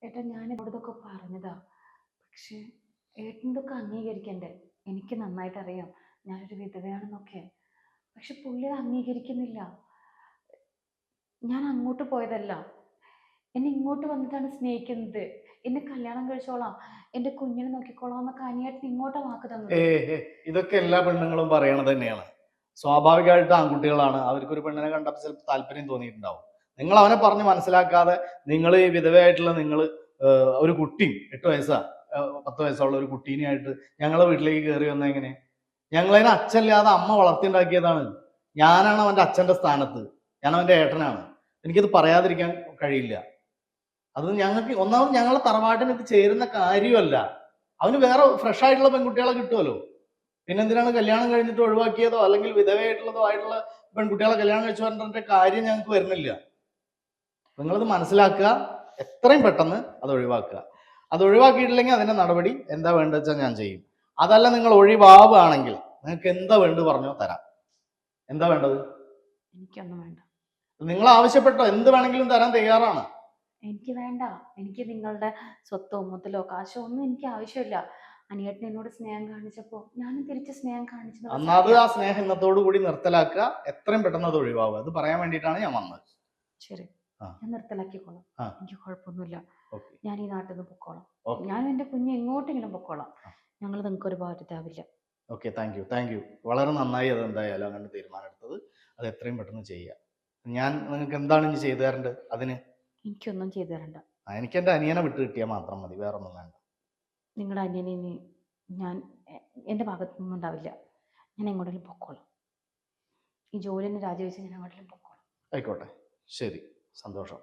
ഏട്ടാ ഞാൻ ഇവിടത്തൊക്കെ പറഞ്ഞതാ. പക്ഷെ ഏട്ടനതൊക്കെ അംഗീകരിക്കണ്ടേ? എനിക്ക് നന്നായിട്ട് അറിയാം ഞാനൊരു വിധവയാണെന്നൊക്കെ. പക്ഷെ പുള്ളി അത് അംഗീകരിക്കുന്നില്ല. ഞാൻ അങ്ങോട്ട് പോയതല്ല, എന്നെ ഇങ്ങോട്ട് വന്നിട്ടാണ് സ്നേഹിക്കുന്നത്. എന്നെ കല്യാണം കഴിച്ചോളാം, എൻ്റെ കുഞ്ഞിനെ നോക്കിക്കോളാം എന്നൊക്കെ അനിയേട്ടൻ ഇങ്ങോട്ടാ വാക്ക് ഏ തന്നത്. ഇതൊക്കെ എല്ലാ പെണ്ണുങ്ങളും പറയണത് തന്നെയാണ്. സ്വാഭാവികമായിട്ട് ആൺകുട്ടികളാണ്, അവർക്കൊരു പെണ്ണിനെ കണ്ടപ്പോൾ ചിലപ്പോൾ താല്പര്യം തോന്നിയിട്ടുണ്ടാവും. നിങ്ങൾ അവനെ പറഞ്ഞ് മനസ്സിലാക്കാതെ നിങ്ങൾ ഈ വിധവയായിട്ടുള്ള നിങ്ങൾ ഒരു കുട്ടി 8 വയസ്സാ 10 വയസ്സുള്ള ഒരു കുട്ടീനെയായിട്ട് ഞങ്ങളെ വീട്ടിലേക്ക് കയറി വന്ന എങ്ങനെ? ഞങ്ങളതിനെ അച്ഛനില്ലാതെ അമ്മ വളർത്തിണ്ടാക്കിയതാണ്. ഞാനാണ് അവന്റെ അച്ഛന്റെ സ്ഥാനത്ത്, ഞാൻ അവന്റെ ഏട്ടനാണ്. എനിക്കത് പറയാതിരിക്കാൻ കഴിയില്ല. അത് ഞങ്ങൾക്ക് ഒന്നാമത് ഞങ്ങളെ തറവാട്ടിന് ഇത് ചേരുന്ന കാര്യമല്ല. അവന് വേറെ ഫ്രഷ് ആയിട്ടുള്ള പെൺകുട്ടികളെ കിട്ടുമല്ലോ. പിന്നെന്തിനാണ് കല്യാണം കഴിഞ്ഞിട്ട് ഒഴിവാക്കിയതോ അല്ലെങ്കിൽ വിധവയായിട്ടുള്ളതോ ആയിട്ടുള്ള പെൺകുട്ടികളെ കല്യാണം കഴിച്ചു പറഞ്ഞിട്ട് കാര്യം ഞങ്ങൾക്ക് വരുന്നില്ല. നിങ്ങളത് മനസ്സിലാക്കുക, എത്രയും പെട്ടെന്ന് അത് ഒഴിവാക്കുക. അത് ഒഴിവാക്കിയിട്ടില്ലെങ്കിൽ അതിന്റെ നടപടി എന്താ വേണ്ടത് വെച്ചാൽ ഞാൻ ചെയ്യും. അതല്ല നിങ്ങൾ ഒഴിവാവുകയാണെങ്കിൽ നിങ്ങൾക്ക് എന്താ വേണ്ടത് പറഞ്ഞോ, തരാം. എന്താ വേണ്ടത്? എനിക്കൊന്നും വേണ്ട. നിങ്ങൾ ആവശ്യപ്പെട്ടോ, എന്ത് വേണമെങ്കിലും തരാൻ തയ്യാറാണ്. എനിക്ക് വേണ്ട. എനിക്ക് നിങ്ങളുടെ സ്വത്തോ മുതലോ കാശോ ഒന്നും എനിക്ക് ആവശ്യമില്ല. അനിയേട്ടൻ എന്നോട് സ്നേഹം കാണിച്ചപ്പോൾ ഞാനും തിരിച്ച് സ്നേഹം കാണിച്ചത് അന്നത് സത്യം. ആ സ്നേഹം ഇന്നത്തോടു കൂടി നിർത്തലാക്കുക, എത്രയും പെട്ടെന്ന് അത് ഒഴിവാവുക. അത് പറയാൻ വേണ്ടിയിട്ടാണ് ഞാൻ വന്നത്. ശരി, ആ ഞാൻ നിർത്തലാക്കിക്കോളാം. ആ എനിക്ക് കുഴപ്പമൊന്നുമില്ല. ഓക്കെ ഞാൻ ഈ നാട്ടിൽ നിന്ന് പൊക്കോളാം. ഓക്കെ ഞാനും എൻ്റെ കുഞ്ഞ് എങ്ങോട്ടെങ്കിലും പൊക്കോളാം. ഞങ്ങൾ നിങ്ങൾക്ക് ഒരു ഭാരതാവില്ല. Okay thank you. വളരെ നന്നായി. അത് എന്തായാലും അങ്ങനെ തീരുമാനം എടുത്തത്. അത് എത്രയും പെട്ടെന്ന് ചെയ്യുക. ഞാൻ നിങ്ങൾക്ക് എന്താണ് ഇനി ചെയ്തു തരേണ്ടത്? അതിന് എനിക്കൊന്നും ചെയ്തു തരണ്ട. എനിക്ക് എൻ്റെ അനിയനെ വിട്ട് കിട്ടിയാൽ മാത്രം മതി, വേറെ ഒന്നും വേണ്ട. നിങ്ങളുടെ അന്യനെ ഇനി ഞാൻ എൻ്റെ ഭാഗത്തുനിന്നും ഉണ്ടാവില്ല. ഞാൻ എങ്ങോട്ടെങ്കിലും പൊക്കോളാം. ഈ ജോലി തന്നെ രാജിവെച്ച് ഞാൻ എങ്ങോട്ടെങ്കിലും പൊക്കോളാം. ആയിക്കോട്ടെ, ശരി, സന്തോഷം.